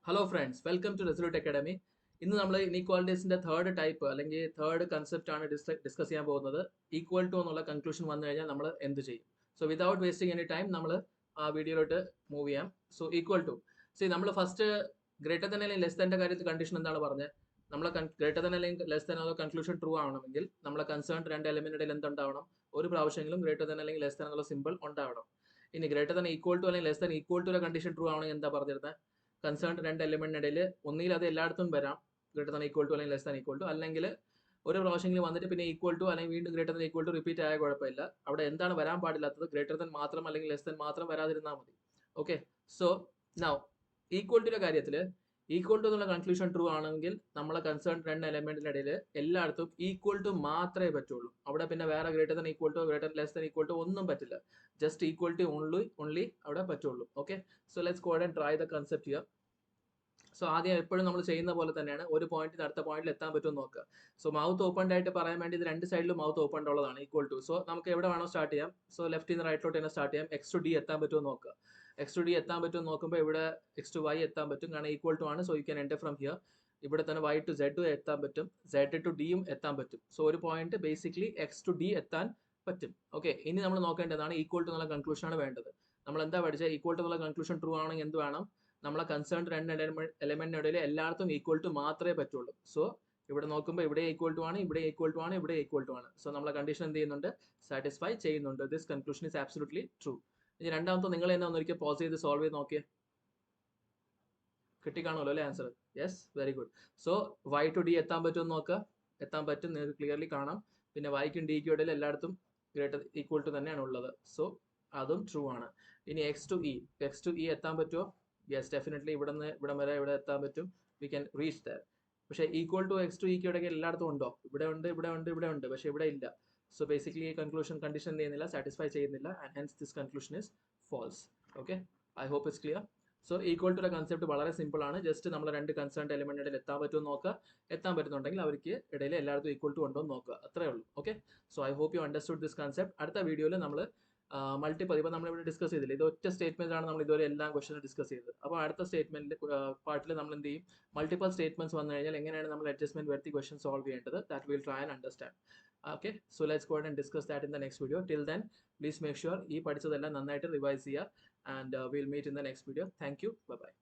Hello friends, welcome to resolute academy. ഇന്ന് നമ്മൾ ഇനീക്വാളിറ്റീസിന്റെ തേർഡ് ടൈപ്പ് അല്ലെങ്കിൽ തേർഡ് കൺസെപ്റ്റ് ആണ് ഡിസ്കസ് ചെയ്യാൻ പോകുന്നത്. ഈക്വൽ ടു എന്നുള്ള കൺക്ലൂഷൻ വന്നു കഴിഞ്ഞാൽ നമ്മൾ എന്ത് ചെയ്യും? So without wasting any time നമ്മൾ ആ വീഡിയോയിലോട്ട് മൂവ് ചെയ്യാം. സോ ഈക്വൽ ടു നമ്മൾ ഫസ്റ്റ് ഗ്രേറ്റർ ദൻ അല്ലെങ്കിൽ ലെസ് ദാൻ്റെ കാര്യത്തിൽ കണ്ടീഷൻ എന്താണ് പറഞ്ഞത്? നമ്മളെ ഗ്രേറ്റർ ദൻ അല്ലെങ്കിൽ ലെസ് ദൻ എന്നുള്ള കൺക്ലൂഷൻ ട്രൂ ആവണമെങ്കിൽ നമ്മളെ കൺസേൺ രണ്ട് എലിമെന്റിൽ എന്തുണ്ടാവണം? ഒരു പ്രാവശ്യമെങ്കിലും ഗ്രേറ്റർ ദൻ അല്ലെങ്കിൽ ലെസ് ദൻ എന്നുള്ള സിമ്പിൾ ഉണ്ടാവണം. ഇനി ഗ്രേറ്റർ ദൻ ഈക്വൽ ടു അല്ലെങ്കിൽ less than equal to condition true ആവണമെങ്കിൽ എന്താ പറഞ്ഞിരുന്നത്? കൺസേൺ രണ്ട് എലിമെന്റിനിടയിൽ ഒന്നിൽ അത് എല്ലായിടത്തും വരാം, ഗ്രേറ്റർ ദാൻ ഈക്വൽ ടു അല്ലെങ്കിൽ ലെസ് ദാൻ ഈക്വൽ ടു, അല്ലെങ്കിൽ ഒരു പ്രാവശ്യമെങ്കിലും വന്നിട്ട് പിന്നെ ഈക്വൽ ടു അല്ലെങ്കിൽ വീണ്ടും greater than equal to repeat ആയ കുഴപ്പമില്ല. അവിടെ എന്താണ് വരാൻ പാടില്ലാത്തത്? ഗ്രേറ്റർ ദാൻ മാത്രം അല്ലെങ്കിൽ ലെസ് ദാൻ മാത്രം വരാതിരുന്നാൽ മതി. ഓക്കെ, സോ നൗ ഈക്വൽ ടുയുടെ കാര്യത്തിൽ ഈക്വൽ ടു എന്നുള്ള കൺക്ലൂഷൻ ട്രൂ ആണെങ്കിൽ നമ്മളെ കൺസേൺ രണ്ട് എലിമെന്റിനിടയിൽ എല്ലായിടത്തും ഈക്വൽ ടു മാത്രമേ പറ്റുള്ളൂ. അവിടെ പിന്നെ വേറെ greater than equal to greater less than equal to ഒന്നും പറ്റില്ല. ജസ്റ്റ് ഈക്വൽ ടു ഓൺലി അവിടെ പറ്റുള്ളൂ. Okay, so let's go and try the concept here. So ആദ്യം എപ്പോഴും നമ്മൾ ചെയ്യുന്ന പോലെ തന്നെയാണ്, ഒരു പോയിന്റിൽ അടുത്ത പോയിന്റിൽ എത്താൻ പറ്റുമെന്ന് നോക്കുക. സോ മൗത്ത് ഓപ്പൺ ആയിട്ട് പറയാൻ വേണ്ടി ഇത് രണ്ട് സൈഡിലും മൗത്ത് ഓപ്പൺ ഉള്ളതാണ് ഈക്വൽ ടു. സോ നമുക്ക് എവിടെ വേണോ സ്റ്റാർട്ട് ചെയ്യാം. സോ ലെഫ്റ്റിൽ നിന്ന് റൈറ്റിലോട്ട് തന്നെ സ്റ്റാർട്ട് ചെയ്യാം. എക്സ് ടു ഡി എത്താൻ പറ്റുമെന്ന് നോക്കുക. എക്സ് ടു ഡി എത്താൻ പറ്റുമെന്ന് നോക്കുമ്പോൾ ഇവിടെ എക്സ് ടു വൈ എത്താൻ പറ്റും, കാരണം ഈക്വൽ ടു ആണ്. So you can enter from here. ഇവിടെ തന്നെ വൈ ടു സെഡ് എത്താൻ പറ്റും, സെഡ് ടു ഡിയും എത്താൻ പറ്റും. സോ ഒരു point basically X to D എത്താൻ പറ്റും. ഓക്കെ, ഇനി നമ്മൾ നോക്കേണ്ടതാണ് ഈക്വൽ ടു എന്നുള്ള കൺക്ലൂഷൻ ആണ് വേണ്ടത്. നമ്മൾ എന്താ പഠിച്ചത്? ഈക്വൽ ടു എന്നുള്ള കൺക്ലൂഷൻ ട്രൂ ആണെങ്കിൽ എന്ത് വേണം? നമ്മളെ കൺസേൺ രണ്ട് എലിമെന്റിനിടയിൽ എല്ലായിടത്തും ഈക്വൽ ടു മാത്രമേ പറ്റുള്ളൂ. സോ ഇവിടെ നോക്കുമ്പോൾ ഇവിടെ ഈക്വൽ ടു ആണ്, ഇവിടെ ഈക്വൽ ടു ആണ്, ഇവിടെ ഈക്വൽ ടു ആണ്. സോ നമ്മളെ കണ്ടീഷൻ എന്ത് ചെയ്യുന്നുണ്ട്? സാറ്റിസ്ഫൈ ചെയ്യുന്നുണ്ട്. This conclusion is absolutely true. ഇനി രണ്ടാമത്തെ നിങ്ങൾ തന്നെ ഒന്നൊരിക്കൽ പോസ് ചെയ്ത് സോൾവ് ചെയ്ത് നോക്കിയേ. കിട്ടിക്കാണല്ലോ അല്ലേ answer? Yes, very good. So Y to D എത്താൻ പറ്റുമെന്ന് നോക്കുക. എത്താൻ പറ്റും, നിങ്ങൾക്ക് ക്ലിയർലി കാണാം. പിന്നെ വൈക്കും ഡിക്കും ഇടയിൽ എല്ലായിടത്തും ഗ്രേറ്റർ ഈക്വൽ ടു തന്നെയാണ് ഉള്ളത്. സോ അതും ട്രൂ ആണ്. ഇനി എക്സ് ടു ഇ എത്താൻ പറ്റുമോ? യെസ്, ഡെഫിനറ്റ്ലി ഇവിടെ നിന്ന് ഇവിടം വരെ ഇവിടെ എത്താൻ പറ്റും. We can reach there. പക്ഷേ ഈക്വൽ ടു എക്സ് ടു ഇക്ക് ഇടയ്ക്ക് എല്ലായിടത്തും ഉണ്ടോ? ഇവിടെ ഉണ്ട്, ഇവിടെ ഉണ്ട്, ഇവിടെ ഉണ്ട്, പക്ഷേ ഇവിടെ ഇല്ല. സോ ബേസിക്കലി ഈ കൺക്ലൂഷൻ കണ്ടീഷൻ ചെയ്യുന്നില്ല, സാറ്റിസ്ഫൈ ചെയ്യുന്നില്ല, and hence this conclusion is false. Okay, I hope it's clear. So equal to concept വളരെ സിമ്പിൾ ആണ്. ജസ്റ്റ് നമ്മൾ രണ്ട് കൺസേൺ എലിമെന്റിൽ എത്താൻ പറ്റുമെന്ന് നോക്കുക. എത്താൻ പറ്റുന്നുണ്ടെങ്കിൽ അവർക്ക് ഇടയിൽ എല്ലായിടത്തും ഈക്വൽ ടു ഉണ്ടോ എന്ന് നോക്കുക. അത്രേ ഉള്ളൂ. Okay, so I hope you understood this concept. അടുത്ത വീഡിയോയിൽ നമ്മൾ മൾട്ടിപ്പിൾ, ഇപ്പോൾ നമ്മളിവിടെ ഡിസ്കസ് ചെയ്തില്ല, ഇത് ഒറ്റ സ്റ്റേറ്റ്മെന്റ് ആണ് നമ്മൾ ഇതുവരെ എല്ലാ ക്വസ്റ്റനും ഡിസ്കസ് ചെയ്തത്. അപ്പോൾ അടുത്ത സ്റ്റേറ്റ്മെന്റ് പാർട്ടിൽ നമ്മൾ എന്ത് ചെയ്യും? മൾട്ടിപ്പിൾ സ്റ്റേറ്റ്മെന്റ്സ് വന്നു കഴിഞ്ഞാൽ എങ്ങനെയാണ് നമ്മൾ അഡ്ജസ്റ്റ്മെന്റ് വരുത്തി ക്വസ്റ്റൻ സോൾവ് ചെയ്യേണ്ടത്? That will try and understand. Okay, so let's go and discuss that in the next video. Till then please make sure ഈ പഠിച്ചതെല്ലാം നന്നായിട്ട് റിവൈസ് ചെയ്യുക, and will meet in the next video. Thank you, bye by.